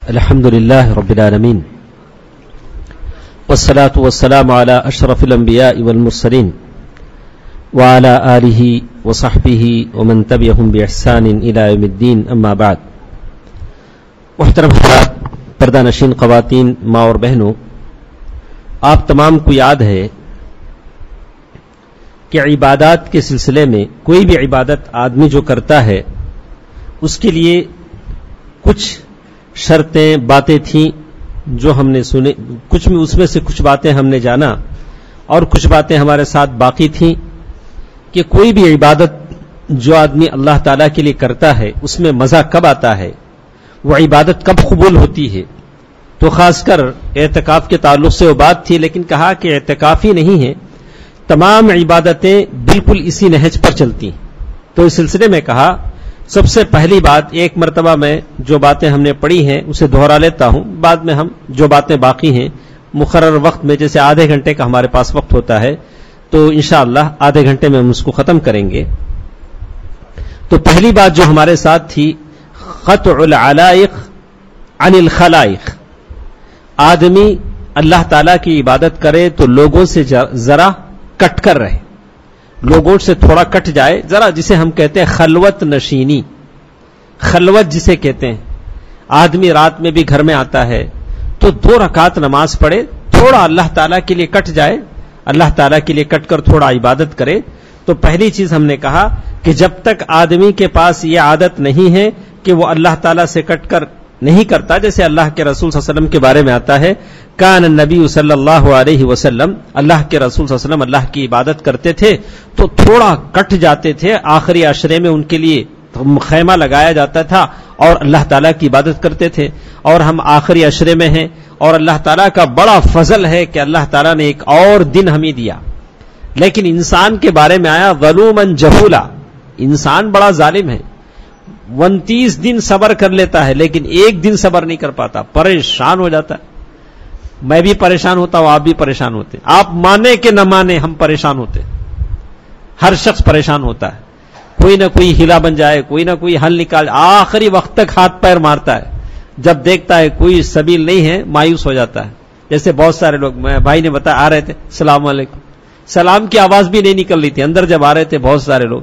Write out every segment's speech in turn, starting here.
الحمد لله رب العالمين والصلاة والسلام على أشرف الأنبياء والمرسلين وعلى آله وصحبه ومن تبعهم بإحسان إلى يوم الدين أما بعد. محترم حضرات، پردہ نشین خواتین، ماں اور بہنوں، آپ تمام کو یاد ہے کہ عبادات کے سلسلے میں کوئی بھی عبادت آدمی جو کرتا ہے اس کے لیے کچھ شرطیں باتیں تھیں جو ہم نے سنے، کچھ میں اس میں سے کچھ باتیں ہم نے جانا اور کچھ باتیں ہمارے ساتھ باقی تھیں کہ کوئی بھی عبادت جو آدمی اللہ تعالیٰ کے لیے کرتا ہے اس میں مزہ کب آتا ہے، وہ عبادت کب قبول ہوتی ہے. تو خاص کر اعتکاف کے تعلق سے وہ بات تھی، لیکن کہا کہ اعتکاف ہی نہیں ہے، تمام عبادتیں بالکل اسی نہج پر چلتی ہیں. تو اس سلسلے میں کہا سب سے پہلی بات، ایک مرتبہ میں جو باتیں ہم نے پڑھی ہیں اسے دہرا لیتا ہوں، بعد میں ہم جو باتیں باقی ہیں مقرر وقت میں، جیسے آدھے گھنٹے کا ہمارے پاس وقت ہوتا ہے تو انشاءاللہ آدھے گھنٹے میں ہم اس کو ختم کریں گے. تو پہلی بات جو ہمارے ساتھ تھی، قطع العلائق عن الخلائق. آدمی اللہ تعالیٰ کی عبادت کرے تو لوگوں سے ذرا کٹ کر رہے، لوگوں سے تھوڑا کٹ جائے، ذرا جسے ہم کہتے ہیں خلوت نشینی، خلوت جسے کہتے ہیں. آدمی رات میں بھی گھر میں آتا ہے تو 2 رکعت نماز پڑھے، تھوڑا اللہ تعالیٰ کے لیے کٹ جائے، اللہ تعالیٰ کے لیے کٹ کر تھوڑا عبادت کرے. تو پہلی چیز ہم نے کہا کہ جب تک آدمی کے پاس یہ عادت نہیں ہے کہ وہ اللہ تعالیٰ سے کٹ کر نہیں کرتا، جیسے اللہ کے رسول صلی اللہ علیہ وسلم کے بارے میں آتا ہے، کان النبی صلی اللہ علیہ وسلم، اللہ کے رسول صلی اللہ علیہ وسلم اللہ کی عبادت کرتے تھے تو تھوڑا کٹ جاتے تھے. آخری عشرے میں ان کے لیے خیمہ لگایا جاتا تھا اور اللہ تعالیٰ کی عبادت کرتے تھے. اور ہم آخری عشرے میں ہیں اور اللہ تعالیٰ کا بڑا فضل ہے کہ اللہ تعالیٰ نے ایک اور دن ہمیں دیا. لیکن انسان کے بارے میں آیا ظلوما جہولا، انسان بڑا ظالم ہے، 29 دن صبر کر لیتا ہے لیکن ایک دن صبر نہیں کر پاتا، پریشان ہو جاتا ہے. میں بھی پریشان ہوتا ہوں، آپ بھی پریشان ہوتے ہیں، آپ مانے کہ نہ مانے ہم پریشان ہوتے ہیں. ہر شخص پریشان ہوتا ہے، کوئی نہ کوئی ہلا بن جائے، کوئی نہ کوئی حل نکال، آخری وقت تک ہاتھ پیر مارتا ہے، جب دیکھتا ہے کوئی سبیل نہیں ہے مایوس ہو جاتا ہے. جیسے بہت سارے لوگ، میں بھائی نے بتایا، آ رہے تھے السلام علیکم، سلام کی آواز بھی نہیں نکل رہی تھی، اندر جب آ رہے تھے بہت سارے لوگ،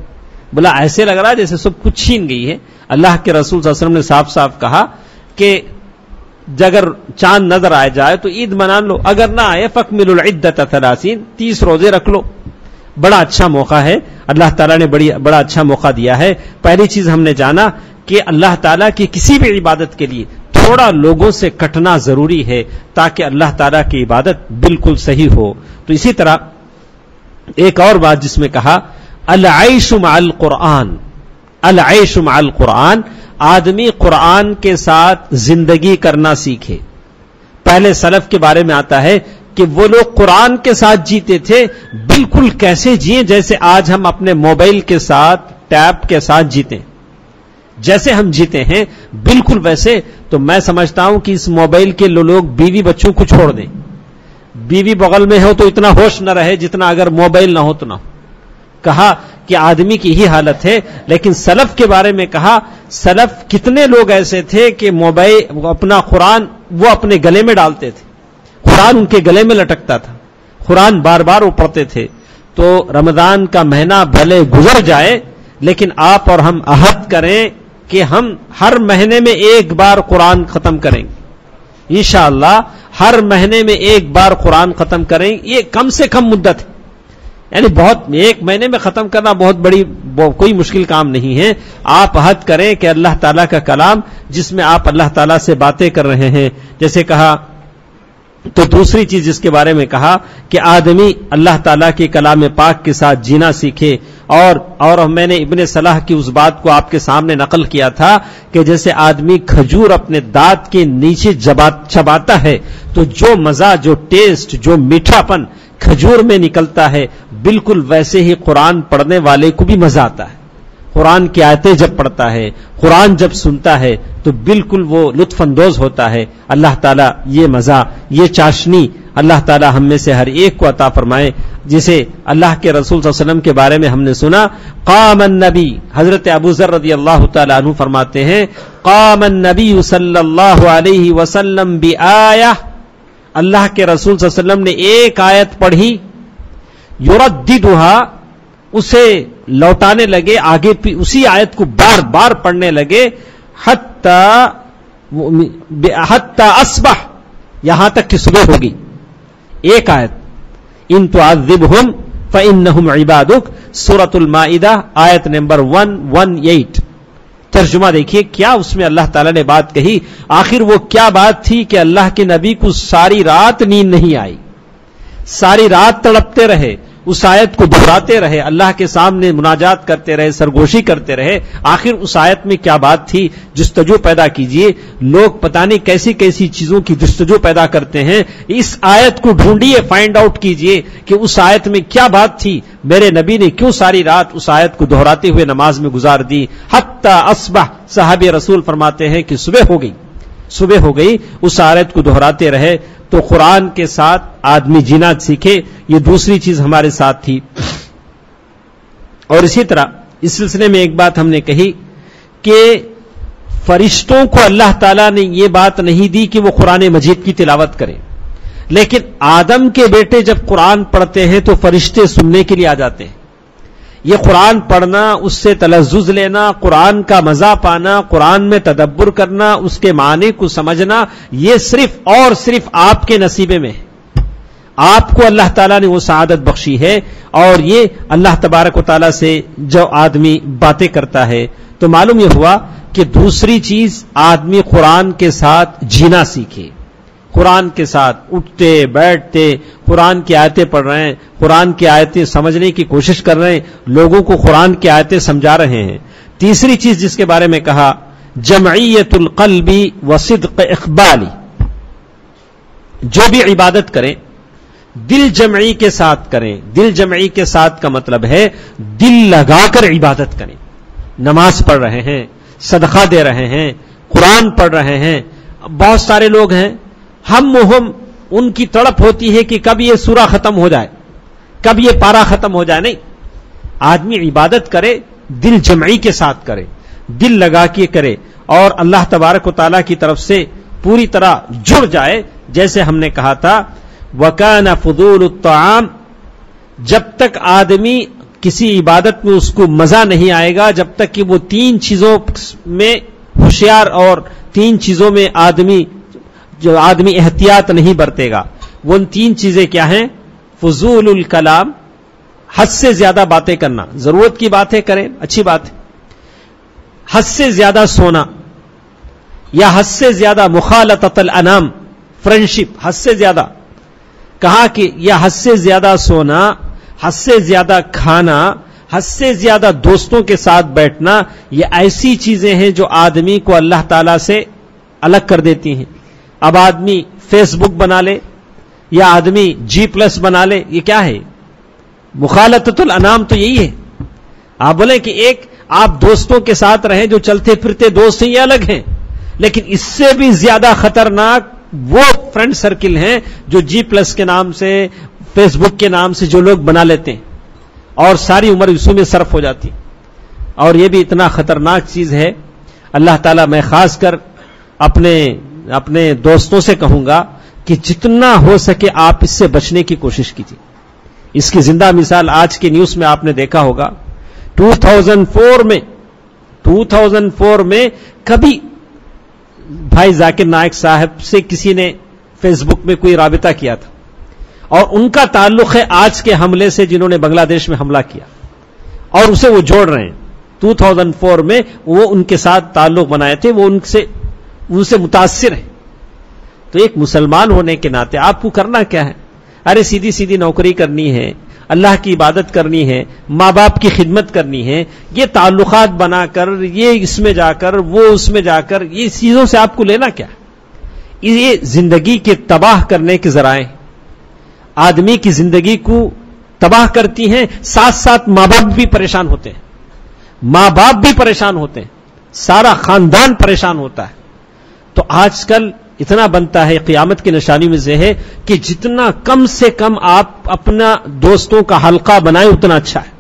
بولا ایسے لگ رہا ہے جیسے سب کچھ چھین گئی ہے. اللہ کے رسول صلی اللہ علیہ وسلم نے صاف صاف کہا کہ اگر چاند نظر آ جائے تو عید منا لو، اگر نہ آئے فاکملوا العدۃ 30 روزے رکھ لو. بڑا اچھا موقع ہے، اللہ تعالیٰ نے بڑا اچھا موقع دیا ہے. پہلی چیز ہم نے جانا کہ اللہ تعالیٰ کی کسی بھی عبادت کے لیے تھوڑا لوگوں سے کٹنا ضروری ہے تاکہ اللہ تعالیٰ کی عبادت بالکل صحیح ہو. تو اسی طرح ایک اور بات جس میں کہا العیش مع القرآن، العیش مع القرآن، آدمی قرآن کے ساتھ زندگی کرنا سیکھے. پہلے سلف کے بارے میں آتا ہے کہ وہ لوگ قرآن کے ساتھ جیتے تھے، بالکل کیسے جیے جیسے آج ہم اپنے موبائل کے ساتھ، ٹیب کے ساتھ جیتے ہیں، جیسے ہم جیتے ہیں بالکل ویسے. تو میں سمجھتا ہوں کہ اس موبائل کے لوگ بیوی بچوں کو چھوڑ دیں، بیوی بغل میں ہو تو اتنا ہوش نہ رہے جتنا اگر موبائل نہ ہو تو نہ ہو. کہا کہ آدمی کی ہی حالت ہے. لیکن سلف کے بارے میں کہا سلف کتنے لوگ ایسے تھے کہ موبائل اپنا قرآن وہ اپنے گلے میں ڈالتے تھے، قرآن ان کے گلے میں لٹکتا تھا، قرآن بار بار وہ پڑھتے تھے. تو رمضان کا مہینہ بھلے گزر جائے لیکن آپ اور ہم عہد کریں کہ ہم ہر مہینے میں ایک بار قرآن ختم کریں گے انشاءاللہ. ہر مہینے میں ایک بار قرآن ختم کریں، یہ کم سے کم مدت ہے، یعنی بہت، ایک مہینے میں ختم کرنا بہت بڑی کوئی مشکل کام نہیں ہے. آپ عہد کریں کہ اللہ تعالیٰ کا کلام جس میں آپ اللہ تعالیٰ سے باتیں کر رہے ہیں، جیسے کہا. تو دوسری چیز جس کے بارے میں کہا کہ آدمی اللہ تعالیٰ کے کلام پاک کے ساتھ جینا سیکھے. اور میں نے ابن صلاح کی اس بات کو آپ کے سامنے نقل کیا تھا کہ جیسے آدمی کھجور اپنے دانت کے نیچے چباتا ہے تو جو مزہ، جو ٹیسٹ، جو میٹھا پن کھجور میں نکلتا ہے، بالکل ویسے ہی قرآن پڑھنے والے کو بھی مزہ آتا ہے. قرآن کی آیتیں جب پڑھتا ہے، قرآن جب سنتا ہے تو بالکل وہ لطف اندوز ہوتا ہے. اللہ تعالیٰ یہ مزہ، یہ چاشنی اللہ تعالیٰ ہم میں سے ہر ایک کو عطا فرمائے. جسے اللہ کے رسول صلی اللہ علیہ وسلم کے بارے میں ہم نے سنا، قام النبی، حضرت ابو ذر رضی اللہ تعالیٰ عنہ فرماتے ہیں، قام النبی صلی اللہ علیہ وسلم بآیہ، اللہ کے رسول صلی اللہ علیہ وسلم نے ایک آیت پڑھی، یرددھا، اسے لوٹانے لگے، آگے اسی آیت کو بار بار پڑھنے لگے، حتی اصبح، یہاں تک کہ صبح ہوگی. ایک آیت، ان تعذبہم فانہم عبادک، سورۃ المائدہ آیت نمبر 118. ترجمہ دیکھیے کیا اس میں اللہ تعالیٰ نے بات کہی. آخر وہ کیا بات تھی کہ اللہ کے نبی کو ساری رات نیند نہیں آئی، ساری رات تڑپتے رہے، اس آیت کو دہراتے رہے، اللہ کے سامنے مناجات کرتے رہے، سرگوشی کرتے رہے. آخر اس آیت میں کیا بات تھی؟ جستجو پیدا کیجئے. لوگ پتہ نہیں کیسی کیسی چیزوں کی جستجو پیدا کرتے ہیں. اس آیت کو ڈھونڈیے، فائنڈ آؤٹ کیجئے کہ اس آیت میں کیا بات تھی. میرے نبی نے کیوں ساری رات اس آیت کو دہراتے ہوئے نماز میں گزار دی. حتی اصبح، صحابی رسول فرماتے ہیں کہ صبح ہو گئی، صبح ہو گئی، اس آیت کو دہراتے رہے. تو قرآن کے ساتھ آدمی جینا سیکھے، یہ دوسری چیز ہمارے ساتھ تھی. اور اسی طرح اس سلسلے میں ایک بات ہم نے کہی کہ فرشتوں کو اللہ تعالیٰ نے یہ بات نہیں دی کہ وہ قرآن مجید کی تلاوت کریں، لیکن آدم کے بیٹے جب قرآن پڑھتے ہیں تو فرشتے سننے کے لیے آ جاتے ہیں. یہ قرآن پڑھنا، اس سے تلذذ لینا، قرآن کا مزہ پانا، قرآن میں تدبر کرنا، اس کے معنی کو سمجھنا، یہ صرف اور صرف آپ کے نصیبے میں ہے. آپ کو اللہ تعالیٰ نے وہ سعادت بخشی ہے. اور یہ اللہ تبارک و تعالیٰ سے جو آدمی باتیں کرتا ہے تو معلوم یہ ہوا کہ دوسری چیز آدمی قرآن کے ساتھ جینا سیکھے. قرآن کے ساتھ اٹھتے بیٹھتے قرآن کی آیتیں پڑھ رہے ہیں، قرآن کی آیتیں سمجھنے کی کوشش کر رہے ہیں، لوگوں کو قرآن کی آیتیں سمجھا رہے ہیں. تیسری چیز جس کے بارے میں کہا، جمعیت القلب و صدق اقبالی. جو بھی عبادت کریں دل جمعی کے ساتھ کریں. دل جمعی کے ساتھ کا مطلب ہے دل لگا کر عبادت کریں. نماز پڑھ رہے ہیں، صدقہ دے رہے ہیں، قرآن پڑھ رہے ہیں. بہت سارے لوگ ہیں، ہم ان کی تڑپ ہوتی ہے کہ کب یہ سورہ ختم ہو جائے، کب یہ پارہ ختم ہو جائے. نہیں، آدمی عبادت کرے، دل جمعی کے ساتھ کرے، دل لگا کے کرے، اور اللہ تبارک و تعالیٰ کی طرف سے پوری طرح جڑ جائے. جیسے ہم نے کہا تھا، وَكَانَ فُضُولُ الطَّعَامِ، جب تک آدمی کسی عبادت میں اس کو مزہ نہیں آئے گا، جب تک کہ وہ تین چیزوں میں ہوشیار اور تین چیزوں میں آدمی احتیاط نہیں برتے گا. وہ ان تین چیزیں کیا ہیں؟ فضول الکلام، حد سے زیادہ باتیں کرنا. ضرورت کی باتیں کریں، اچھی بات ہے. حد سے زیادہ سونا، یا حد سے زیادہ مخالطۃ الانام، فرینڈشپ، حد سے زیادہ. کہا کہ یا حد سے زیادہ سونا، حد سے زیادہ کھانا، حد سے زیادہ دوستوں کے ساتھ بیٹھنا، یہ ایسی چیزیں ہیں جو آدمی کو اللہ تعالیٰ سے الگ کر دیتی ہیں. اب آدمی فیس بک بنا لے یا آدمی G+ بنا لے، یہ کیا ہے؟ مخالطۃ الانام تو یہی ہے. آپ بولیں کہ ایک آپ دوستوں کے ساتھ رہیں جو چلتے پھرتے دوست ہیں، یہ الگ ہیں، لیکن اس سے بھی زیادہ خطرناک وہ فرینڈ سرکل ہیں جو G+ کے نام سے، فیس بک کے نام سے جو لوگ بنا لیتے ہیں اور ساری عمر اسی میں صرف ہو جاتی. اور یہ بھی اتنا خطرناک چیز ہے. اللہ تعالیٰ، میں خاص کر اپنے دوستوں سے کہوں گا کہ جتنا ہو سکے آپ اس سے بچنے کی کوشش کیجیے. اس کی زندہ مثال آج کے نیوز میں آپ نے دیکھا ہوگا. 2004 میں کبھی بھائی ذاکر نائک صاحب سے کسی نے فیس بک میں کوئی رابطہ کیا تھا، اور ان کا تعلق ہے آج کے حملے سے جنہوں نے بنگلہ دیش میں حملہ کیا، اور اسے وہ جوڑ رہے ہیں. 2004 میں وہ ان کے ساتھ تعلق بنائے تھے، وہ ان سے متاثر ہیں. تو ایک مسلمان ہونے کے ناطے آپ کو کرنا کیا ہے؟ ارے سیدھی سیدھی نوکری کرنی ہے، اللہ کی عبادت کرنی ہے، ماں باپ کی خدمت کرنی ہے. یہ تعلقات بنا کر، یہ اس میں جا کر، وہ اس میں جا کر، یہ چیزوں سے آپ کو لینا کیا؟ یہ زندگی کے تباہ کرنے کے ذرائع آدمی کی زندگی کو تباہ کرتی ہیں، ساتھ ساتھ ماں باپ بھی پریشان ہوتے ہیں. ماں باپ بھی پریشان ہوتے ہیں، سارا خاندان پریشان ہوتا ہے. تو آج کل اتنا بنتا ہے، قیامت کی نشانی میں سے ہے کہ جتنا کم سے کم آپ اپنا دوستوں کا حلقہ بنائیں اتنا اچھا ہے.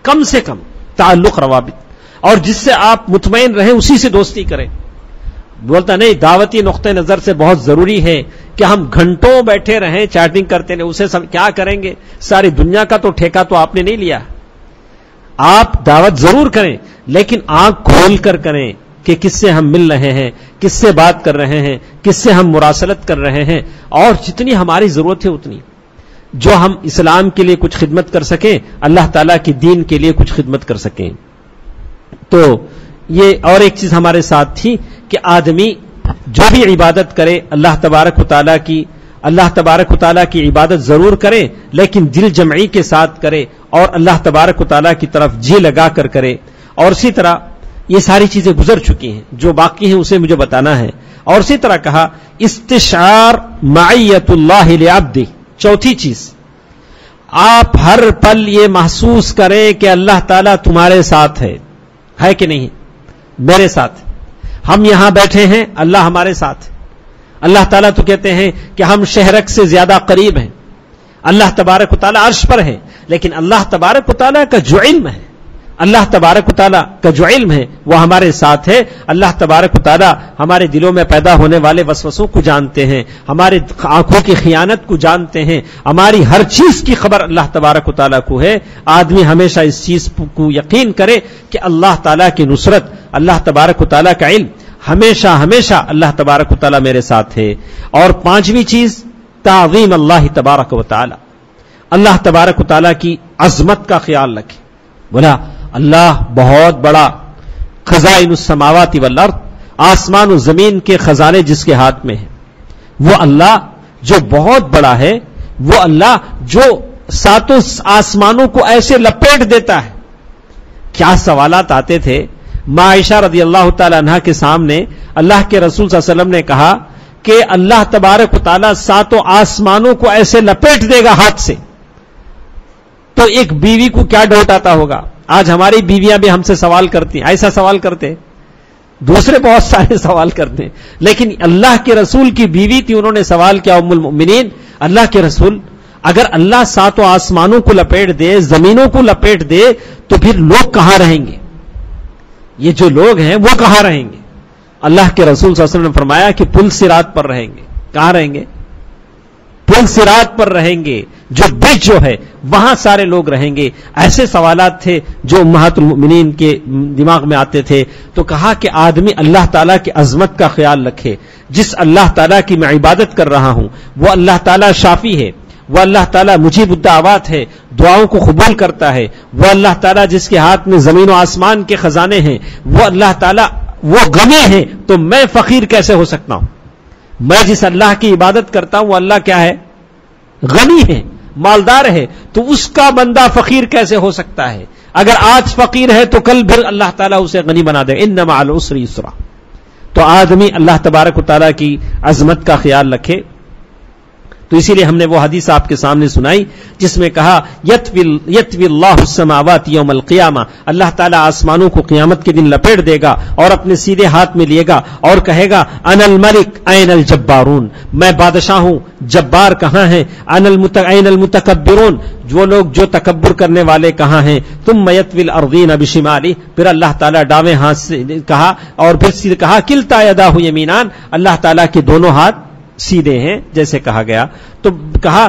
کم سے کم تعلق روابط، اور جس سے آپ مطمئن رہیں اسی سے دوستی کریں. بولتا نہیں، دعوتی نقطۂ نظر سے بہت ضروری ہے کہ ہم گھنٹوں بیٹھے رہیں چیٹنگ کرتے رہیں، اسے کیا کریں گے؟ ساری دنیا کا تو ٹھیکہ تو آپ نے نہیں لیا. آپ دعوت ضرور کریں لیکن آنکھ کھول کر کریں کہ کس سے ہم مل رہے ہیں، کس سے بات کر رہے ہیں، کس سے ہم مراسلت کر رہے ہیں، اور جتنی ہماری ضرورت ہے اتنی، جو ہم اسلام کے لیے کچھ خدمت کر سکیں، اللہ تعالیٰ کی دین کے لیے کچھ خدمت کر سکیں. تو یہ اور ایک چیز ہمارے ساتھ تھی کہ آدمی جو بھی عبادت کرے اللہ تبارک و تعالیٰ کی عبادت ضرور کرے، لیکن دل جمعی کے ساتھ کرے اور اللہ تبارک و تعالیٰ کی طرف جی لگا کر کرے. اور اسی طرح یہ ساری چیزیں گزر چکی ہیں، جو باقی ہیں اسے مجھے بتانا ہے. اور اسی طرح کہا استشعار معیت اللہ لعبدہ. چوتھی چیز، آپ ہر پل یہ محسوس کریں کہ اللہ تعالیٰ تمہارے ساتھ ہے کہ نہیں؟ میرے ساتھ. ہم یہاں بیٹھے ہیں، اللہ ہمارے ساتھ. اللہ تعالیٰ تو کہتے ہیں کہ ہم شہرک سے زیادہ قریب ہیں. اللہ تبارک و تعالیٰ عرش پر ہے، لیکن اللہ تبارک و تعالیٰ کا جو علم ہے، اللہ تبارک و تعالیٰ کا جو علم ہے وہ ہمارے ساتھ ہے. اللہ تبارک و تعالیٰ ہمارے دلوں میں پیدا ہونے والے وسوسوں کو جانتے ہیں، ہمارے آنکھوں کی خیانت کو جانتے ہیں، ہماری ہر چیز کی خبر اللہ تبارک و تعالیٰ کو ہے. آدمی ہمیشہ اس چیز کو یقین کرے کہ اللہ تعالیٰ کی نصرت، اللہ تبارک و تعالیٰ کا علم، ہمیشہ ہمیشہ اللہ تبارک و تعالیٰ میرے ساتھ ہے. اور پانچویں چیز، تعظیم اللہ تبارک و تعالیٰ. اللہ تبارک و تعالیٰ کی عظمت کا خیال رکھے. بولا اللہ بہت بڑا، خزائن السماوات والارض، آسمان و زمین کے خزانے جس کے ہاتھ میں ہیں. وہ اللہ جو بہت بڑا ہے، وہ اللہ جو ساتوں آسمانوں کو ایسے لپیٹ دیتا ہے. کیا سوالات آتے تھے. ماں عائشہ رضی اللہ تعالی عنہا کے سامنے اللہ کے رسول صلی اللہ علیہ وسلم نے کہا کہ اللہ تبارک و تعالیٰ ساتوں آسمانوں کو ایسے لپیٹ دے گا ہاتھ سے. تو ایک بیوی کو کیا ڈاؤٹ آتا ہوگا. آج ہماری بیویاں بھی ہم سے سوال کرتی ہیں، ایسا سوال کرتے، دوسرے بہت سارے سوال کرتے ہیں، لیکن اللہ کے رسول کی بیوی تھی، انہوں نے سوال کیا، ام المؤمنین، اللہ کے رسول اگر اللہ ساتوں آسمانوں کو لپیٹ دے، زمینوں کو لپیٹ دے، تو پھر لوگ کہاں رہیں گے؟ یہ جو لوگ ہیں وہ کہاں رہیں گے؟ اللہ کے رسول صلی اللہ علیہ وسلم نے فرمایا کہ پل صراط پر رہیں گے. کہاں رہیں گے؟ پل صراط پر رہیں گے، جو برج جو ہے وہاں سارے لوگ رہیں گے. ایسے سوالات تھے جو امہات المؤمنین کے دماغ میں آتے تھے. تو کہا کہ آدمی اللہ تعالیٰ کی عظمت کا خیال رکھے. جس اللہ تعالیٰ کی میں عبادت کر رہا ہوں وہ اللہ تعالیٰ شافی ہے، وہ اللہ تعالیٰ مجیب الدعوات ہے، دعاؤں کو قبول کرتا ہے. وہ اللہ تعالیٰ جس کے ہاتھ میں زمین و آسمان کے خزانے ہیں، وہ اللہ تعالیٰ وہ غنی ہے، تو میں فقیر کیسے ہو سکتا ہوں؟ میں جس اللہ کی عبادت کرتا ہوں وہ اللہ کیا ہے؟ غنی ہے، مالدار ہے. تو اس کا بندہ فقیر کیسے ہو سکتا ہے؟ اگر آج فقیر ہے تو کل پھر اللہ تعالیٰ اسے غنی بنا دے. ان مع العسر یسرا. تو آدمی اللہ تبارک و تعالیٰ کی عظمت کا خیال رکھے. تو اسی لیے ہم نے وہ حدیث آپ کے سامنے سنائی جس میں کہا یتوی اللہ السماوات یوم القیامہ، اللہ تعالیٰ آسمانوں کو قیامت کے دن لپیٹ دے گا اور اپنے سیدھے ہاتھ میں لیے گا اور کہے گا انا الملک این الجبارون، میں بادشاہ ہوں، جبار کہاں ہیں؟ این المتکبرون، جو لوگ جو تکبر کرنے والے کہاں ہیں؟ ثم یتوی الارضین بشمالی، پھر اللہ تعالیٰ دائیں ہاتھ سے کہا اور پھر کہا کلتا یداہ یمینان، اللہ تعالیٰ کے دونوں ہاتھ سیدھے ہیں جیسے کہا گیا. تو کہا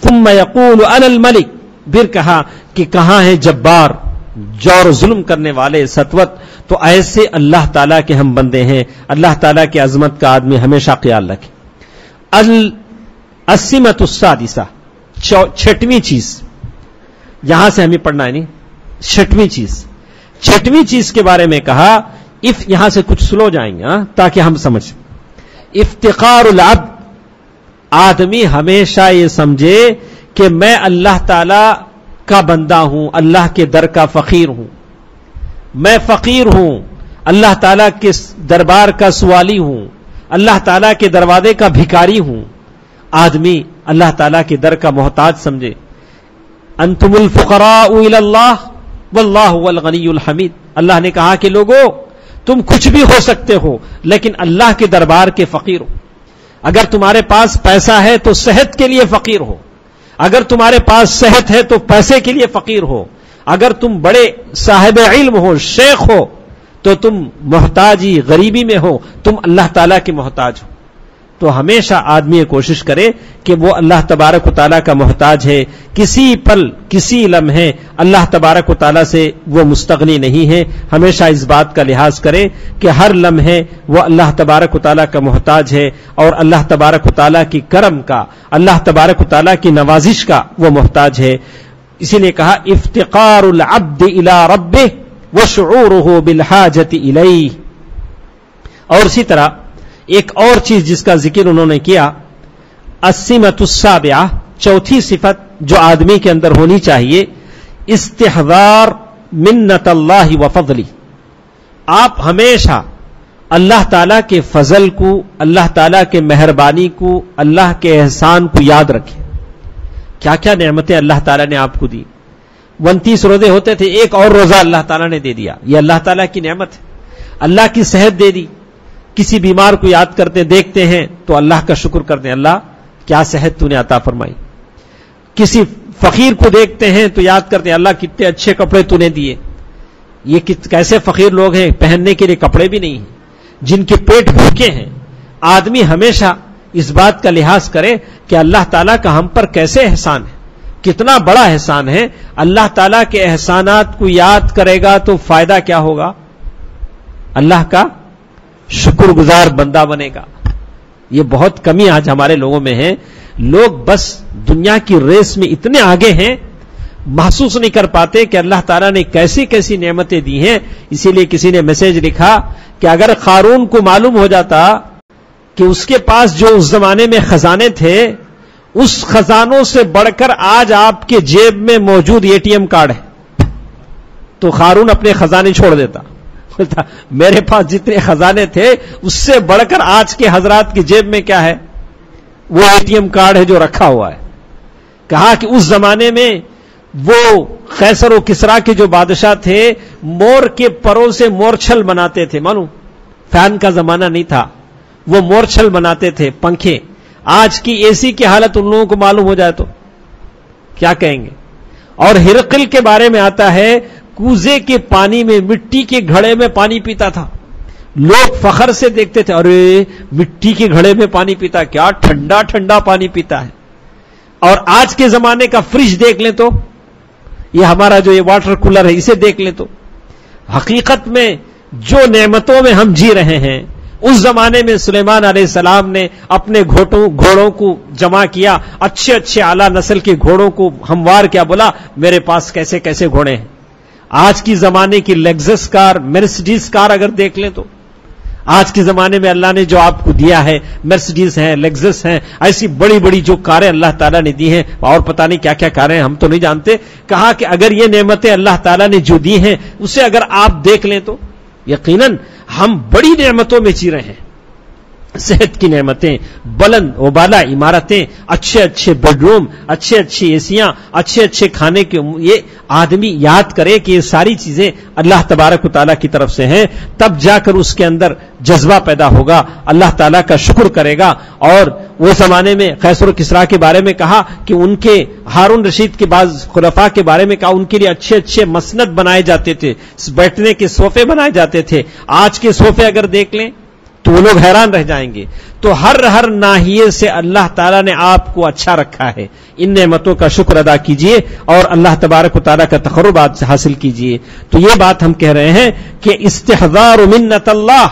ثم یقول انا الملک، پھر کہا کہ کہاں ہے جبار، جور ظلم کرنے والے، سطوت. تو ایسے اللہ تعالیٰ کے ہم بندے ہیں. اللہ تعالیٰ کی عظمت کا آدمی ہمیشہ خیال رکھے. السمۃ السادسہ، چھٹویں چیز، یہاں سے ہمیں پڑھنا ہے نہیں، چھٹویں چیز کے بارے میں کہا. یہاں سے کچھ سلو جائیں گے تاکہ ہم سمجھ. افتقار العبد، آدمی ہمیشہ یہ سمجھے کہ میں اللہ تعالی کا بندہ ہوں، اللہ کے در کا فقیر ہوں، میں فقیر ہوں، اللہ تعالیٰ کے دربار کا سوالی ہوں، اللہ تعالیٰ کے دروازے کا بھکاری ہوں. آدمی اللہ تعالیٰ کے در کا محتاج سمجھے. انتم الفقراء الی اللہ واللہ هو الغنی الحمید. اللہ نے کہا کہ لوگوں تم کچھ بھی ہو سکتے ہو لیکن اللہ کے دربار کے فقیر ہو. اگر تمہارے پاس پیسہ ہے تو صحت کے لیے فقیر ہو, اگر تمہارے پاس صحت ہے تو پیسے کے لیے فقیر ہو, اگر تم بڑے صاحب علم ہو, شیخ ہو, تو تم محتاجی غریبی میں ہو, تم اللہ تعالیٰ کے محتاج ہو. تو ہمیشہ آدمی یہ کوشش کرے کہ وہ اللہ تبارک و تعالیٰ کا محتاج ہے. کسی پل کسی لمحے اللہ تبارک و تعالیٰ سے وہ مستغنی نہیں ہے. ہمیشہ اس بات کا لحاظ کرے کہ ہر لمحے وہ اللہ تبارک و تعالیٰ کا محتاج ہے اور اللہ تبارک و تعالیٰ کی کرم کا, اللہ تبارک و تعالیٰ کی نوازش کا وہ محتاج ہے. اسی لیے کہا افتقار العبد الى ربه وشعوره بالحاجة الیہ. اور اسی طرح ایک اور چیز جس کا ذکر انہوں نے کیا, السمۃ السابعہ, چوتھی صفت جو آدمی کے اندر ہونی چاہیے, استحضار منت اللہ و فضلی. آپ ہمیشہ اللہ تعالیٰ کے فضل کو, اللہ تعالیٰ کے مہربانی کو, اللہ کے احسان کو یاد رکھیں. کیا کیا نعمتیں اللہ تعالیٰ نے آپ کو دی. 29 روزے ہوتے تھے, ایک اور روزہ اللہ تعالیٰ نے دے دیا, یہ اللہ تعالیٰ کی نعمت ہے. اللہ کی صحت دے دی. کسی بیمار کو یاد کرتے دیکھتے ہیں تو اللہ کا شکر کرتے ہیں, اللہ کیا صحت تو نے عطا فرمائی. کسی فقیر کو دیکھتے ہیں تو یاد کرتے ہیں, اللہ کتنے اچھے کپڑے تو نے دیے. یہ کیسے فقیر لوگ ہیں, پہننے کے لیے کپڑے بھی نہیں ہیں, جن کے پیٹ بھوکے ہیں. آدمی ہمیشہ اس بات کا لحاظ کرے کہ اللہ تعالیٰ کا ہم پر کیسے احسان ہے, کتنا بڑا احسان ہے. اللہ تعالیٰ کے احسانات کو یاد کرے گا تو فائدہ کیا ہوگا, اللہ کا شکر گزار بندہ بنے گا. یہ بہت کمی آج ہمارے لوگوں میں ہے. لوگ بس دنیا کی ریس میں اتنے آگے ہیں, محسوس نہیں کر پاتے کہ اللہ تعالیٰ نے کیسی کیسی نعمتیں دی ہیں. اسی لیے کسی نے میسج لکھا کہ اگر قارون کو معلوم ہو جاتا کہ اس کے پاس جو اس زمانے میں خزانے تھے, اس خزانوں سے بڑھ کر آج آپ کے جیب میں موجود ATM کارڈ ہے, تو قارون اپنے خزانے چھوڑ دیتا. میرے پاس جتنے خزانے تھے اس سے بڑھ کر آج کے حضرات کی جیب میں کیا ہے, وہ ATM کارڈ ہے جو رکھا ہوا ہے. کہا کہ اس زمانے میں وہ قیصر و کسرا کے جو بادشاہ تھے, مور کے پروں سے مورچھل بناتے تھے. معلوم, فین کا زمانہ نہیں تھا, وہ مورچھل بناتے تھے, پنکھے. آج کی AC کی حالت ان لوگوں کو معلوم ہو جائے تو کیا کہیں گے. اور ہرقل کے بارے میں آتا ہے, کوزے کے پانی میں, مٹی کے گھڑے میں پانی پیتا تھا. لوگ فخر سے دیکھتے تھے, ارے مٹی کے گھڑے میں پانی پیتا, کیا ٹھنڈا ٹھنڈا پانی پیتا ہے. اور آج کے زمانے کا فریج دیکھ لیں تو, یہ ہمارا جو یہ واٹر کولر ہے اسے دیکھ لیں تو, حقیقت میں جو نعمتوں میں ہم جی رہے ہیں, اس زمانے میں سلیمان علیہ السلام نے اپنے گھوڑوں کو جمع کیا, اچھے اچھے اعلیٰ نسل کے گھوڑوں کو ہموار کیا, بولا میرے پاس کیسے کیسے گھوڑے ہیں. آج کی زمانے کی لیگزس کار, مرسڈیز کار اگر دیکھ لیں تو, آج کے زمانے میں اللہ نے جو آپ کو دیا ہے, مرسڈیز ہیں, لیگزس ہیں, ایسی بڑی بڑی جو کاریں اللہ تعالیٰ نے دی ہیں, اور پتہ نہیں کیا کیا کاریں ہم تو نہیں جانتے. کہا کہ اگر یہ نعمتیں اللہ تعالیٰ نے جو دی ہیں اسے اگر آپ دیکھ لیں تو یقیناً ہم بڑی نعمتوں میں جی رہے ہیں. صحت کی نعمتیں, بلند و بالا عمارتیں, اچھے اچھے بیڈ روم, اچھے اچھی ایسیاں, اچھے اچھے کھانے کے, یہ آدمی یاد کرے کہ یہ ساری چیزیں اللہ تبارک و تعالیٰ کی طرف سے ہیں. تب جا کر اس کے اندر جذبہ پیدا ہوگا, اللہ تعالیٰ کا شکر کرے گا. اور وہ زمانے میں قیصر و کسریٰ کے بارے میں کہا کہ ان کے, ہارون رشید کے بعض خلفاء کے بارے میں کہا ان کے لیے اچھے اچھے مسند بنائے جاتے تھے, بیٹھنے کے صوفے بنائے جاتے تھے. آج کے صوفے اگر دیکھ لیں تو وہ لوگ حیران رہ جائیں گے. تو ہر ناحیے سے اللہ تعالیٰ نے آپ کو اچھا رکھا ہے. ان نعمتوں کا شکر ادا کیجئے اور اللہ تبارک و تعالیٰ کا تقرب سے حاصل کیجئے. تو یہ بات ہم کہہ رہے ہیں کہ استحضار منت اللہ,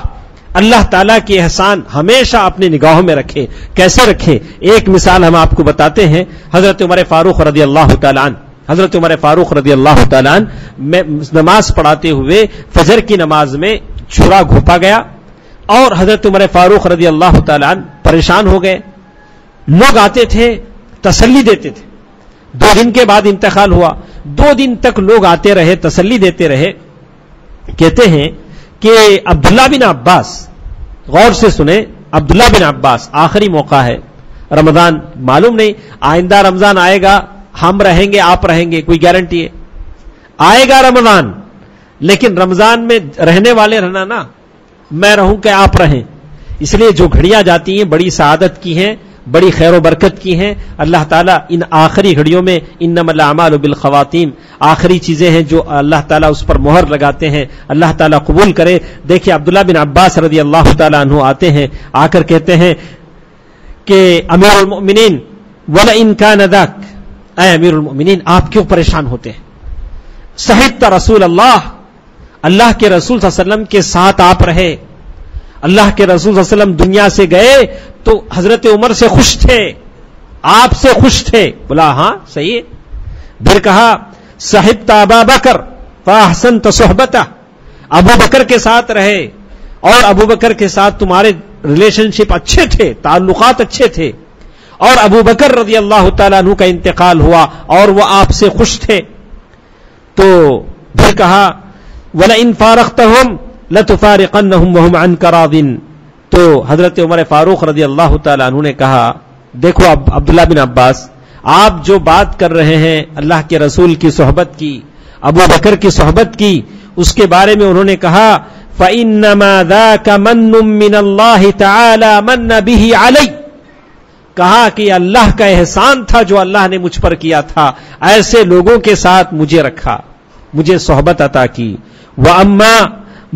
اللہ تعالیٰ کے احسان ہمیشہ اپنی نگاہوں میں رکھے. کیسے رکھے, ایک مثال ہم آپ کو بتاتے ہیں. حضرت عمر فاروق رضی اللہ تعالیٰ عنہ, حضرت عمر فاروق رضی اللہ تعالیٰ عنہ نماز پڑھاتے ہوئے فجر کی نماز میں چورا گھوپا گیا, اور حضرت عمر فاروق رضی اللہ تعالیٰ عنہ پریشان ہو گئے. لوگ آتے تھے, تسلی دیتے تھے. 2 دن کے بعد انتقال ہوا. 2 دن تک لوگ آتے رہے, تسلی دیتے رہے. کہتے ہیں کہ عبداللہ بن عباس, غور سے سنیں, عبداللہ بن عباس, آخری موقع ہے, رمضان, معلوم نہیں آئندہ رمضان آئے گا, ہم رہیں گے آپ رہیں گے, کوئی گارنٹی ہے. آئے گا رمضان، لیکن رمضان میں رہنے والے رہنا نا، میں رہوں کہ آپ رہیں. اس لیے جو گھڑیاں جاتی ہیں بڑی سعادت کی ہیں، بڑی خیر و برکت کی ہیں. اللہ تعالیٰ ان آخری گھڑیوں میں انما الاعمال بالخواتیم، آخری چیزیں ہیں جو اللہ تعالیٰ اس پر مہر لگاتے ہیں. اللہ تعالیٰ قبول کرے. دیکھیے عبداللہ بن عباس رضی اللہ تعالیٰ عنہ آتے ہیں، آ کر کہتے ہیں کہ امیر المؤمنین وَلَئِن كَانَ ذَاكَ، اے امیر المؤمنین آپ کیوں پریشان ہوتے ہیں؟ صحبت رسول اللہ کے رسول صلی اللہ علیہ وسلم کے ساتھ آپ رہے. اللہ کے رسول صلی اللہ علیہ وسلم دنیا سے گئے تو حضرت عمر سے خوش تھے، آپ سے خوش تھے. بولا ہاں صحیح ہے. پھر کہا صحبت ابا بکر فاحسنت صحبتہ، ابو بکر کے ساتھ رہے اور ابو بکر کے ساتھ تمہارے ریلیشن شپ اچھے تھے، تعلقات اچھے تھے، اور ابو بکر رضی اللہ تعالیٰ عنہ کا انتقال ہوا اور وہ آپ سے خوش تھے. تو پھر کہا وَلَئِن فَارَقْتَهُمْ لَتُفَارِقَنَّهُمْ وَهُمْ عَنْكَ رَاضٍ. تو حضرت عمر فاروق رضی اللہ تعالیٰ عنہ نے کہا دیکھو اب عبداللہ بن عباس، آپ جو بات کر رہے ہیں اللہ کے رسول کی صحبت کی، ابو بکر کی صحبت کی، اس کے بارے میں انہوں نے کہا فَإِنَّمَا ذَاكَ مَنٌّ مِّنَ اللَّهِ تَعَالَى مَنَّ بِهِ عَلَيَّ، کہا کہ اللہ کا احسان تھا جو اللہ نے مجھ پر کیا تھا، ایسے لوگوں کے ساتھ مجھے رکھا، مجھے صحبت عطا کی. وَأَمَّا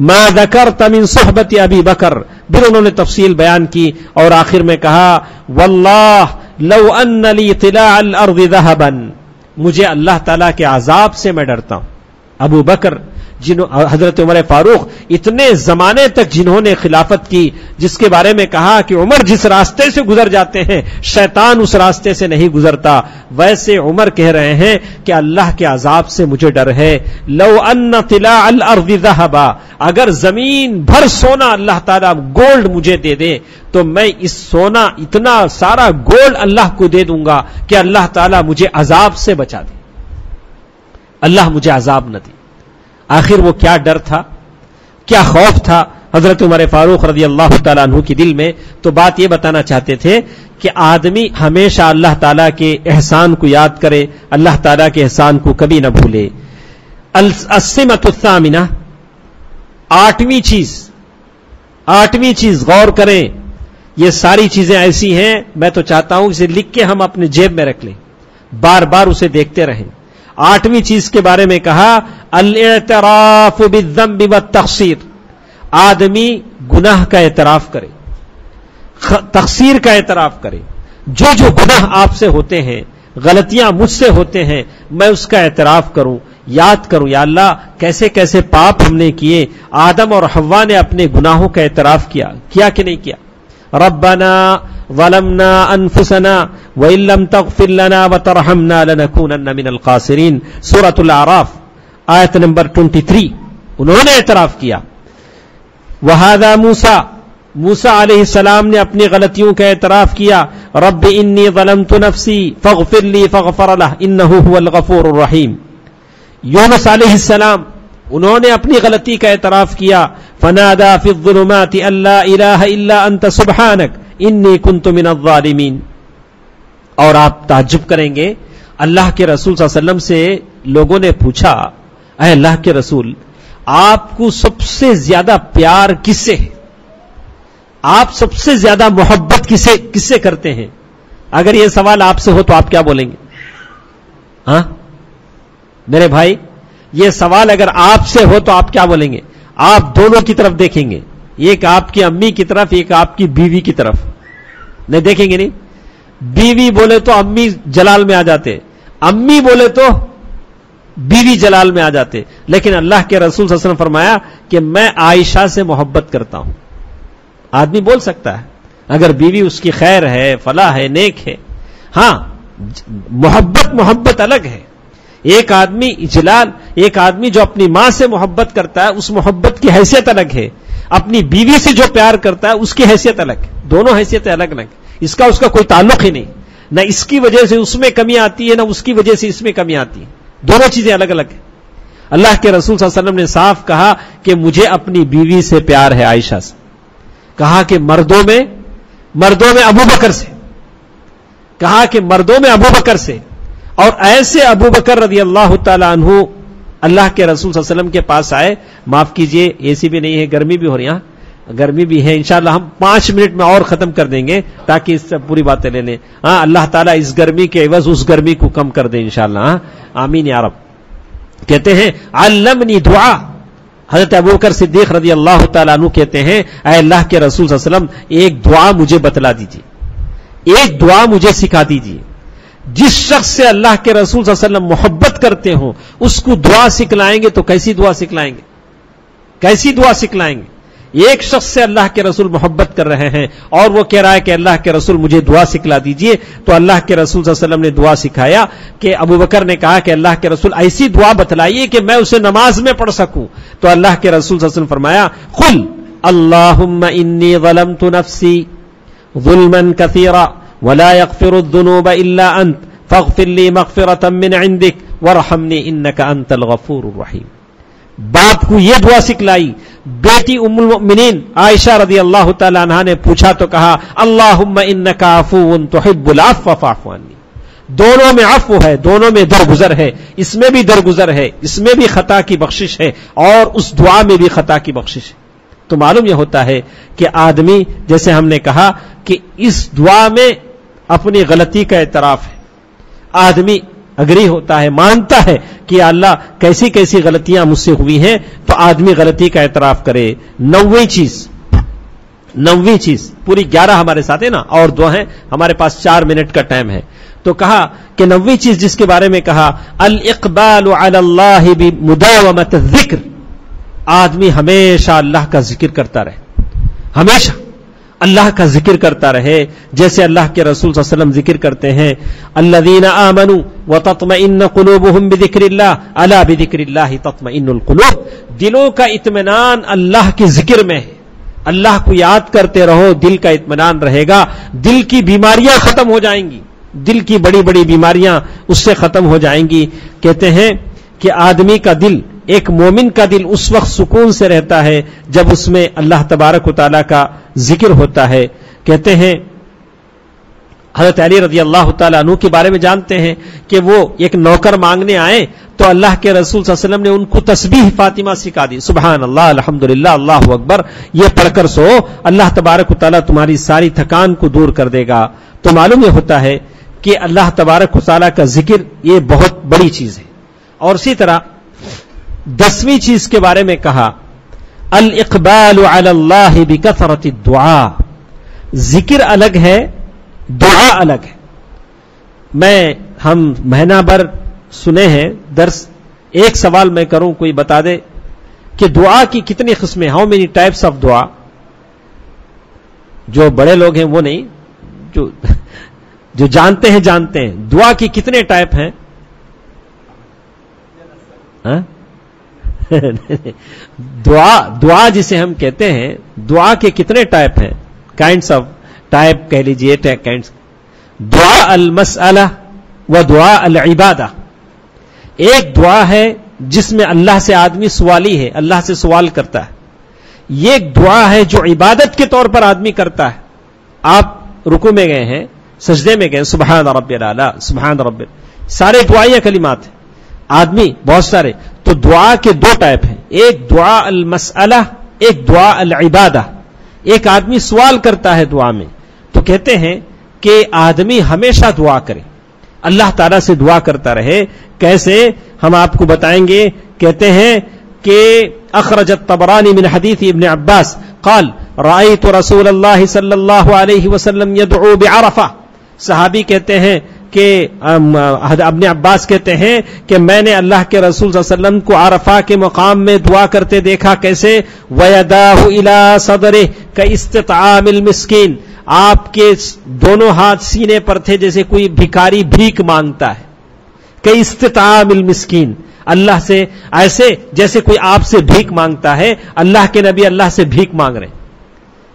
مَا ذَكَرْتَ مِن صُحْبَةِ أَبِي بَكْرَ، پھر انہوں نے تفصیل بیان کی اور آخر میں کہا وَاللَّهِ لَوْ أَنَّ لِي طِلَاعَ الْأَرْضِ ذَهَبًا، مجھے اللہ تعالیٰ کے عذاب سے میں ڈرتا ہوں. ابو بکر حضرت عمر فاروق اتنے زمانے تک جنہوں نے خلافت کی، جس کے بارے میں کہا کہ عمر جس راستے سے گزر جاتے ہیں شیطان اس راستے سے نہیں گزرتا، ویسے عمر کہہ رہے ہیں کہ اللہ کے عذاب سے مجھے ڈر ہے. لو ان طلاع الارض ذهبا، اگر زمین بھر سونا اللہ تعالیٰ گولڈ مجھے دے دے تو میں اس سونا اتنا سارا گولڈ اللہ کو دے دوں گا کہ اللہ تعالیٰ مجھے عذاب سے بچا دے، اللہ مجھے عذاب نہ دے. آخر وہ کیا ڈر تھا، کیا خوف تھا حضرت عمر فاروق رضی اللہ تعالیٰ عنہ کے دل میں؟ تو بات یہ بتانا چاہتے تھے کہ آدمی ہمیشہ اللہ تعالیٰ کے احسان کو یاد کرے، اللہ تعالیٰ کے احسان کو کبھی نہ بھولے. السمۃ الثامنہ، آٹھویں چیز غور کریں. یہ ساری چیزیں ایسی ہیں، میں تو چاہتا ہوں اسے لکھ کے ہم اپنے جیب میں رکھ لیں، بار بار اسے دیکھتے رہیں. آٹھویں چیز کے بارے میں کہا الاعتراف بالذنب والتقصیر، آدمی گناہ کا اعتراف کرے، تقصیر کا اعتراف کرے. جو جو گناہ آپ سے ہوتے ہیں، غلطیاں مجھ سے ہوتے ہیں، میں اس کا اعتراف کروں، یاد کروں یا اللہ کیسے کیسے پاپ ہم نے کیے. آدم اور حوا نے اپنے گناہوں کا اعتراف کیا کہ نہیں کیا؟ ربنا ظلمنا انفسنا وان لم تغفر لنا وترحمنا لنكونن من الخاسرین، سورۃ الاعراف آیت نمبر 23. انہوں نے اعتراف کیا. وہذا موسیٰ علیہ السلام نے اپنی غلطیوں کا اعتراف کیا. رب انی ظلمت نفسی فاغفر لی فغفر لہ انہ هو الغفور الرحیم. یونس علیہ السلام انہوں نے اپنی غلطی کا اعتراف کیا. فنادى في الظلمات ان لا الہ الا انت سبحانک انی کنت من الظالمین. اور آپ تعجب کریں گے، اللہ کے رسول صلی اللہ علیہ وسلم سے لوگوں نے پوچھا اے اللہ کے رسول آپ کو سب سے زیادہ پیار کس سے ہے، آپ سب سے زیادہ محبت کس سے کرتے ہیں؟ اگر یہ سوال آپ سے ہو تو آپ کیا بولیں گے؟ ہاں میرے بھائی، یہ سوال اگر آپ سے ہو تو آپ کیا بولیں گے؟ آپ دونوں کی طرف دیکھیں گے، ایک آپ کی امی کی طرف، ایک آپ کی بیوی کی طرف. نہیں دیکھیں گے؟ نہیں، بیوی بولے تو امی جلال میں آ جاتے، امی بولے تو بیوی جلال میں آ جاتے. لیکن اللہ کے رسول صلی اللہ علیہ وسلم فرمایا کہ میں عائشہ سے محبت کرتا ہوں. آدمی بول سکتا ہے اگر بیوی اس کی خیر ہے، فلاح ہے، نیک ہے. ہاں محبت الگ ہے. ایک آدمی اجلال، ایک آدمی جو اپنی ماں سے محبت کرتا ہے اس محبت کی حیثیت الگ ہے. اپنی بیوی سے جو پیار کرتا ہے اس کی حیثیت الگ ہے. دونوں حیثیتیں الگ الگ، اس کا کوئی تعلق ہی نہیں. نہ اس کی وجہ سے اس میں کمی آتی ہے، نہ اس کی وجہ سے اس میں کمی آتی ہے. دونوں چیزیں الگ الگ ہیں. اللہ کے رسول صلی اللہ علیہ وسلم نے صاف کہا کہ مجھے اپنی بیوی سے پیار ہے، عائشہ سے. کہا کہ مردوں میں ابو بکر سے، کہا کہ مردوں میں ابو بکر سے. اور ایسے ابو بکر رضی اللہ تعالی عنہ اللہ کے رسول صلی اللہ علیہ وسلم کے پاس آئے, معاف کیجئے اے سی بھی نہیں ہے, گرمی بھی ہو رہی ہے, گرمی بھی ہے, انشاءاللہ ہم 5 منٹ میں اور ختم کر دیں گے تاکہ اس سے پوری باتیں لے لیں. اللہ تعالیٰ اس گرمی کے عوض اس گرمی کو کم کر دے انشاءاللہ. آمین یا رب. کہتے ہیں علمنی دعا, حضرت ابوبکر صدیق رضی اللہ تعالیٰ عنہ کہتے ہیں اے اللہ کے رسول صلی اللہ علیہ وسلم ایک دعا مجھے بتلا دیجیے, ایک دعا مجھے سکھا دیجیے. جس شخص سے اللہ کے رسول صلی اللہ علیہ وسلم محبت کرتے ہوں اس کو دعا سکھلائیں گے تو کیسی دعا سکھلائیں گے, کیسی دعا سکھلائیں گے. ایک شخص سے اللہ کے رسول محبت کر رہے ہیں اور وہ کہہ رہا ہے کہ اللہ کے رسول مجھے دعا سکھلا دیجئے, تو اللہ کے رسول صلی اللہ علیہ وسلم نے دعا سکھایا کہ ابوبکر نے کہا کہ اللہ کے رسول ایسی دعا بتلائیے کہ میں اسے نماز میں پڑھ سکوں. تو اللہ کے رسول صلی اللہ علیہ وسلم فرمایا قل اللہم انی ظلمت نفسی ظلما کثیرا ولا یغفر الذنوب الا انت فاغفر لی مغفرة من عندک وارحمنی انک انت الغفور الرحیم. باپ کو یہ دعا سکھلائی. بیٹی ام المؤمنین عائشہ رضی اللہ تعالی عنہا نے پوچھا تو کہا اللہم انک عفو تحب العفو فاعف عنی. دونوں میں عفو ہے, دونوں میں درگزر ہے, اس میں بھی درگزر ہے, اس میں بھی خطا کی بخشش ہے اور اس دعا میں بھی خطا کی بخشش ہے. تو معلوم یہ ہوتا ہے کہ آدمی, جیسے ہم نے کہا کہ اس دعا میں اپنی غلطی کا اعتراف ہے. آدمی اگری ہوتا ہے, مانتا ہے کہ اللہ کیسی کیسی غلطیاں مجھ سے ہوئی ہیں, تو آدمی غلطی کا اعتراف کرے. 9ویں چیز پوری 11 ہمارے ساتھ ہے نا, اور 2 ہیں, ہمارے پاس 4 منٹ کا ٹائم ہے. تو کہا کہ 9ویں چیز جس کے بارے میں کہا الاقبال علی اللہ بمداومۃ الذکر. آدمی ہمیشہ اللہ کا ذکر کرتا رہے, ہمیشہ اللہ کا ذکر کرتا رہے, جیسے اللہ کے رسول صلی اللہ علیہ وسلم ذکر کرتے ہیں الذین آمنوا وتطمئن قلوبهم بذکر اللہ الا بذکر اللہ تطمئن القلوب. دلوں کا اطمینان اللہ کے ذکر میں ہے. اللہ کو یاد کرتے رہو, دل کا اطمینان رہے گا, دل کی بیماریاں ختم ہو جائیں گی, دل کی بڑی بڑی بیماریاں اس سے ختم ہو جائیں گی. کہتے ہیں کہ آدمی کا دل, ایک مومن کا دل اس وقت سکون سے رہتا ہے جب اس میں اللہ تبارک و تعالیٰ کا ذکر ہوتا ہے. کہتے ہیں حضرت علی رضی اللہ تعالیٰ عنہ کے بارے میں جانتے ہیں کہ وہ ایک نوکر مانگنے آئے تو اللہ کے رسول صلی اللہ علیہ وسلم نے ان کو تسبیح فاطمہ سکھا دی. سبحان اللہ, الحمدللہ, اللہ اکبر, یہ پڑھ کر سو, اللہ تبارک و تعالیٰ تمہاری ساری تھکان کو دور کر دے گا. تو معلوم یہ ہوتا ہے کہ اللہ تبارک و تعالیٰ کا ذکر یہ بہت بڑی چیز ہے. اور اسی طرح 10ویں چیز کے بارے میں کہا الاقبال علی اللہ بکثرۃ الدعاء. ذکر الگ ہے, دعا الگ ہے. ہم مہینہ بھر سنے ہیں درس. ایک سوال میں کروں, کوئی بتا دے کہ دعا کی کتنی قسمیں, ہاؤ مینی ٹائپس آف دعا. جو بڑے لوگ ہیں وہ نہیں, جو جانتے ہیں دعا کی کتنے ٹائپ ہیں. دعا جسے ہم کہتے ہیں, دعا کے کتنے ٹائپ ہیں, کائنڈس آف ٹائپ کہہ لیجئے. دعا المسئلہ و دعا العبادہ. ایک دعا ہے جس میں اللہ سے آدمی سوالی ہے, اللہ سے سوال کرتا ہے. یہ ایک دعا ہے جو عبادت کے طور پر آدمی کرتا ہے. آپ رکوع میں گئے ہیں, سجدے میں گئے, سبحان ربی الاعلی, سبحان ربی, سارے دعائیہ کلمات ہیں, آدمی بہت سارے. تو دعا کے 2 ٹائپ ہیں, ایک دعا المسئلہ, ایک دعا العبادہ. ایک آدمی سوال کرتا ہے دعا میں, تو کہتے ہیں کہ آدمی ہمیشہ دعا کرے, اللہ تعالیٰ سے دعا کرتا رہے. کیسے, ہم آپ کو بتائیں گے. کہتے ہیں کہ اخرج الطبرانی من حدیث ابن عباس قال رأيت رسول اللہ صلی اللہ علیہ وسلم يدعو بعرفہ. صحابی کہتے ہیں کہ ابن عباس کہتے ہیں کہ میں نے اللہ کے رسول صلی اللہ علیہ وسلم کو عرفہ کے مقام میں دعا کرتے دیکھا. کیسے, وَيَدَاهُ إِلَىٰ صَدْرِهِ كَإِسْتِطْعَامِ الْمِسْكِينِ. آپ کے دونوں ہاتھ سینے پر تھے جیسے کوئی بھکاری بھیک مانگتا ہے. كَإِسْتِطْعَامِ الْمِسْكِينِ. اللہ سے ایسے جیسے کوئی آپ سے بھیک مانگتا ہے. اللہ کے نبی اللہ سے بھیک مانگ رہے ہیں.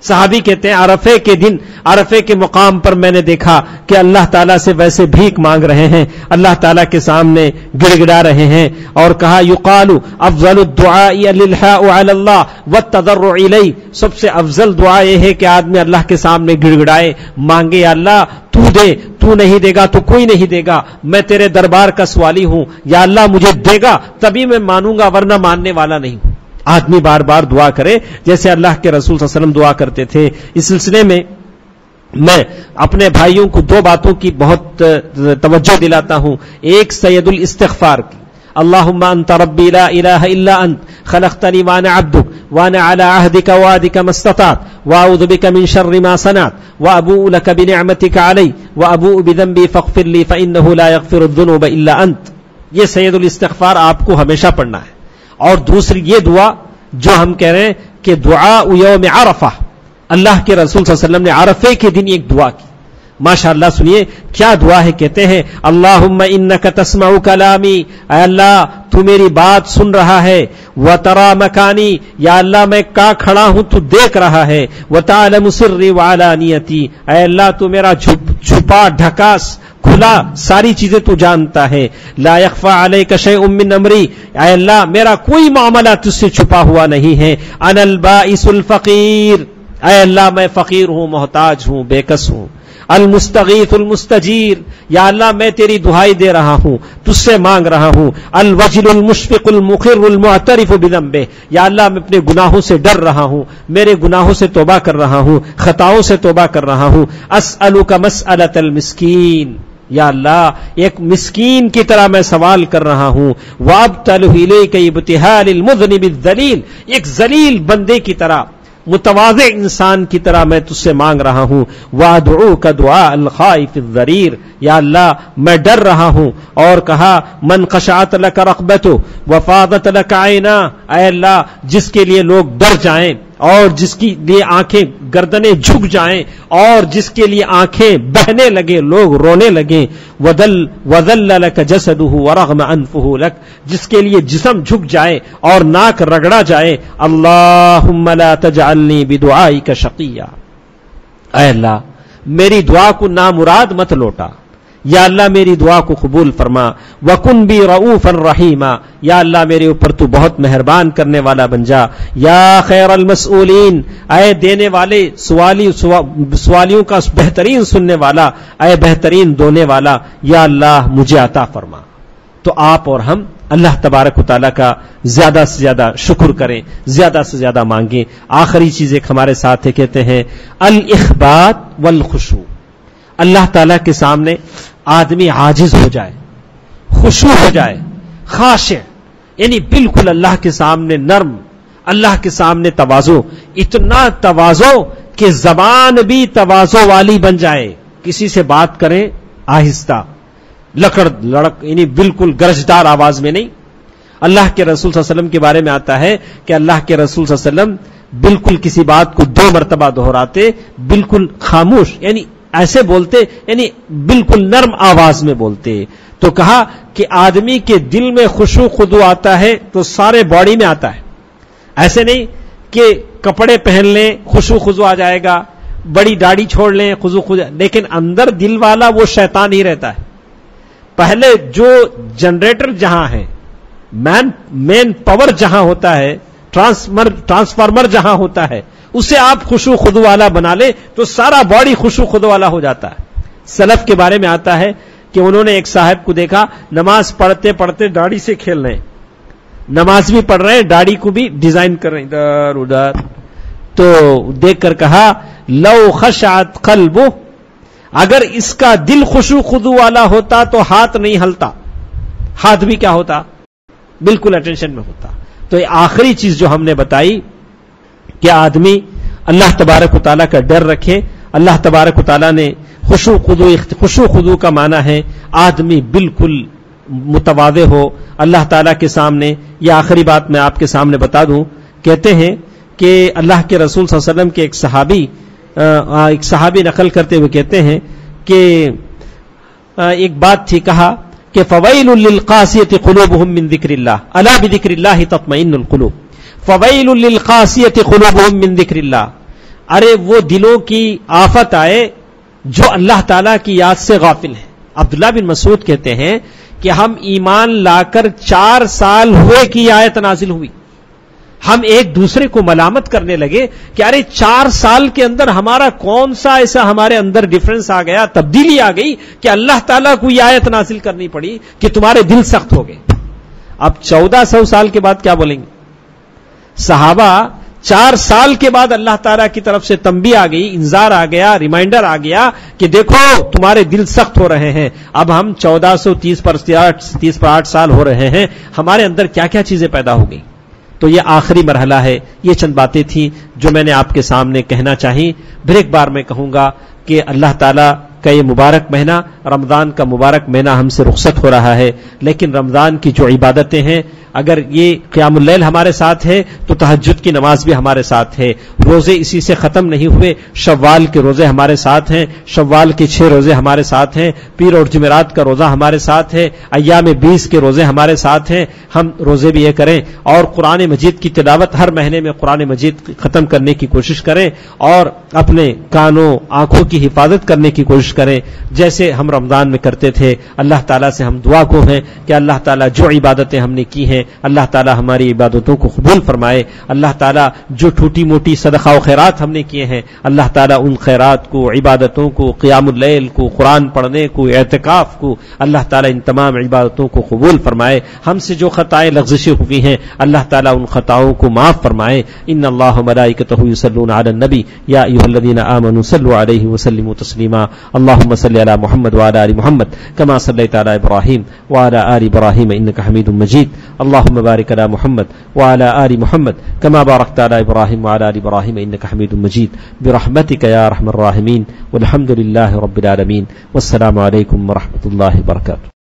صحابی کہتے ہیں عرفے کے دن, عرفے کے مقام پر میں نے دیکھا کہ اللہ تعالیٰ سے ویسے بھیک مانگ رہے ہیں, اللہ تعالیٰ کے سامنے گڑ گڑا رہے ہیں. اور کہا یقال افضل الدعاء الالحاء علی اللہ والتضرع الیہ. سب سے افضل دعا یہ ہے کہ آدمی اللہ کے سامنے گڑ گڑائے, مانگے, یا اللہ تو دے, تو نہیں دے گا تو کوئی نہیں دے گا، میں تیرے دربار کا سوالی ہوں، یا اللہ مجھے دے گا تبھی میں مانوں گا ورنہ ماننے والا نہیں ہوں۔ آدمی بار بار دعا کرے جیسے اللہ کے رسول صلی اللہ علیہ وسلم دعا کرتے تھے۔ اس سلسلے میں میں اپنے بھائیوں کو دو باتوں کی بہت توجہ دلاتا ہوں۔ ایک سید الاستغفار کی، اللہم انت ربی لا الہ الا انت خلقتنی وانا عبدک وانا علی عہدک ووعدک ما استطعت واعوذ بک من شر ما صنعت وابوء لک بنعمتک علی وابوء بذنبی فاغفر لی فانہ لا یغفر الذنوب الا انت۔ یہ سید الاستغفار آپ کو ہمیشہ پڑھنا ہے۔ اور دوسری یہ دعا جو ہم کہہ رہے ہیں کہ دعا یوم عرفہ، اللہ کے رسول صلی اللہ علیہ وسلم نے عرفے کے دن ایک دعا کی، ماشاءاللہ سنیے کیا دعا ہے۔ کہتے ہیں اللہم انک تسمع کلامی، اے اللہ تو میری بات سن رہا ہے، وترى مکانی، یا اللہ میں کہاں کھڑا ہوں تو دیکھ رہا ہے، وتعلم سری وعلانیتی، اے اللہ تو میرا چھپا ڈھکا کھلا ساری چیزیں تو جانتا ہے، لا یخفی علیک شیء من امری، اے اللہ میرا کوئی معاملہ تجھ سے چھپا ہوا نہیں ہے، انا البائس الفقیر، اے اللہ میں فقیر ہوں، محتاج ہوں، بے کس ہوں، المستغیث المستجیر، یا اللہ میں تیری دہائی دے رہا ہوں، تجھ سے مانگ رہا ہوں، الوجل المشفق المقر المعترف بذنبہ، یا اللہ میں اپنے گناہوں سے ڈر رہا ہوں، میرے گناہوں سے توبہ کر رہا ہوں، خطاؤں سے توبہ کر رہا ہوں، اسألک مسألۃ المسکین، یا اللہ ایک مسکین کی طرح میں سوال کر رہا ہوں، وابتلہ الیک ابتہال المذنب الذلیل، ایک ذلیل بندے کی طرح، متواضع انسان کی طرح میں تجھ سے مانگ رہا ہوں، وادعوک دعاء الخائف الضریر، یا اللہ میں ڈر رہا ہوں، اور کہا من خشعت لک رقبتہ وفاضت لک عینا، اے اللہ جس کے لیے لوگ ڈر جائیں اور جس کے لیے آنکھیں گردنیں جھک جائیں اور جس کے لیے آنکھیں بہنے لگے، لوگ رونے لگیں، وذل لک جسدہ ورغم انفہ لک، جس کے لیے جسم جھک جائے اور ناک رگڑا جائے، اللہم لا تجعلنی بدعائک شقیا، اے اللہ میری دعا کو نامراد مت لوٹا، یا اللہ میری دعا کو قبول فرما، وکن بی رؤوفا رحیما، یا اللہ میرے اوپر تو بہت مہربان کرنے والا بن جا، یا خیر المسئولین، اے دینے والے سوالیوں کا بہترین سننے والا، اے بہترین دونے والا، یا اللہ مجھے عطا فرما۔ تو آپ اور ہم اللہ تبارک و تعالیٰ کا زیادہ سے زیادہ شکر کریں، زیادہ سے زیادہ مانگیں۔ آخری چیز ایک ہمارے ساتھ ہے، کہتے ہیں الاخبات والخشوع، اللہ تعالیٰ کے سامنے آدمی عاجز ہو جائے، خشوع ہو جائے، خاشع، یعنی بالکل اللہ کے سامنے نرم، اللہ کے سامنے تواضع، اتنا تواضع کہ زبان بھی تواضع والی بن جائے، کسی سے بات کریں آہستہ، لڑک یعنی بالکل گرجدار آواز میں نہیں۔ اللہ کے رسول صلی اللہ علیہ وسلم کے بارے میں آتا ہے کہ اللہ کے رسول صلی اللہ علیہ وسلم بالکل کسی بات کو 2 مرتبہ دہراتے، بالکل خاموش، یعنی ایسے بولتے، یعنی بالکل نرم آواز میں بولتے۔ تو کہا کہ آدمی کے دل میں خشوع خضوع آتا ہے تو سارے باڈی میں آتا ہے، ایسے نہیں کہ کپڑے پہن لیں خشوع خضوع آ جائے گا، بڑی داڑھی چھوڑ لیں خشوع خضوع، لیکن اندر دل والا وہ شیطان ہی رہتا ہے۔ پہلے جو جنریٹر جہاں ہے، مین پاور جہاں ہوتا ہے، ٹرانسفارمر جہاں ہوتا ہے، اسے آپ خشوع خضوع والا بنا لیں تو سارا باڈی خشوع خضوع والا ہو جاتا ہے۔ سلف کے بارے میں آتا ہے کہ انہوں نے ایک صاحب کو دیکھا نماز پڑھتے پڑھتے داڑھی سے کھیل رہے ہیں، نماز بھی پڑھ رہے ہیں داڑھی کو بھی ڈیزائن کر رہے ہیں ادھر ادھر، تو دیکھ کر کہا لو خشعت قلبہ، اگر اس کا دل خشوع خضوع والا ہوتا تو ہاتھ نہیں ہلتا، ہاتھ بھی کیا ہوتا، بالکل اٹینشن میں ہوتا۔ تو یہ آخری چیز جو ہم نے بتائی کہ آدمی اللہ تبارک و تعالیٰ کا ڈر رکھے۔ اللہ تبارک و تعالیٰ نے خشوع خضوع کا معنی ہے آدمی بالکل متواضع ہو اللہ تعالیٰ کے سامنے۔ یہ آخری بات میں آپ کے سامنے بتا دوں، کہتے ہیں کہ اللہ کے رسول صلی اللہ علیہ وسلم کے ایک صحابی نقل کرتے ہوئے کہتے ہیں کہ ایک بات تھی، کہا کہ فویل للقاسیۃ قلوبہم من ذکر اللہ الا بذکر اللہ تطمئن القلوب، فویل للقاسیۃ قلوبہم من ذکر اللہ، ارے وہ دلوں کی آفت آئے جو اللہ تعالیٰ کی یاد سے غافل ہیں۔ عبداللہ بن مسعود کہتے ہیں کہ ہم ایمان لا کر 4 سال ہوئے کہ آیت نازل ہوئی، ہم ایک دوسرے کو ملامت کرنے لگے کہ ارے 4 سال کے اندر ہمارا کون سا ایسا ہمارے اندر ڈفرنس آ گیا، تبدیلی آ گئی کہ اللہ تعالیٰ کو یہ آیت نازل کرنی پڑی کہ تمہارے دل سخت ہو گئے۔ اب 1400 سال کے بعد کیا بولیں گے؟ صحابہ 4 سال کے بعد اللہ تعالیٰ کی طرف سے تنبیہ آ گئی، انذار آ گیا، ریمائنڈر آ گیا کہ دیکھو تمہارے دل سخت ہو رہے ہیں۔ اب ہم 1430 پر 8 سال ہو رہے ہیں، ہمارے اندر کیا کیا چیزیں پیدا ہو گئی۔ تو یہ آخری مرحلہ ہے۔ یہ چند باتیں تھیں جو میں نے آپ کے سامنے کہنا چاہی۔ پھر ایک بار میں کہوں گا کہ اللہ تعالیٰ کا یہ مبارک مہینہ، رمضان کا مبارک مہینہ ہم سے رخصت ہو رہا ہے، لیکن رمضان کی جو عبادتیں ہیں، اگر یہ قیام اللیل ہمارے ساتھ ہے تو تہجد کی نماز بھی ہمارے ساتھ ہے، روزے اسی سے ختم نہیں ہوئے، شوال کے روزے ہمارے ساتھ ہیں، شوال کے 6 روزے ہمارے ساتھ ہیں، پیر اور جمعرات کا روزہ ہمارے ساتھ ہے، ایام 20 کے روزے ہمارے ساتھ ہیں۔ ہم روزے بھی یہ کریں اور قرآن مجید کی تلاوت ہر مہینے میں قرآن مجید ختم کرنے کی کوشش کریں، اور اپنے کانوں آنکھوں کی حفاظت کرنے کی کوشش کریں جیسے ہم رمضان میں کرتے تھے۔ اللہ تعالیٰ سے ہم دعا کو ہیں کہ اللہ تعالیٰ جو عبادتیں ہم نے کی ہیں اللہ تعالیٰ ہماری عبادتوں کو قبول فرمائے۔ اللہ تعالیٰ جو ٹوٹی موٹی صدقہ و خیرات ہم نے کیے ہیں اللہ تعالیٰ ان خیرات کو، عبادتوں کو، قیام اللیل کو، قرآن پڑھنے کو، اعتکاف کو، اللہ تعالیٰ ان تمام عبادتوں کو قبول فرمائے۔ ہم سے جو خطائیں لغزشیں ہوئی ہیں اللہ تعالیٰ ان خطاؤں کو معاف فرمائے۔ ان اللہ وملائکتہ یصلون علی النبی یا ایھا الذین آمنوا صلوا علیہ وسلموا تسلیما۔ اللهم صل علی محمد وعلى آل محمد كما صليت على إبراهيم وعلى آل إبراهيم إنك حميد مجيد۔ اللهم بارك على محمد وعلى آل محمد كما باركت على إبراهيم وعلى آل إبراهيم إنك حميد مجيد برحمتك يا أرحم الراحمين والحمد لله رب العالمين والسلام عليكم ورحمة الله وبركاته۔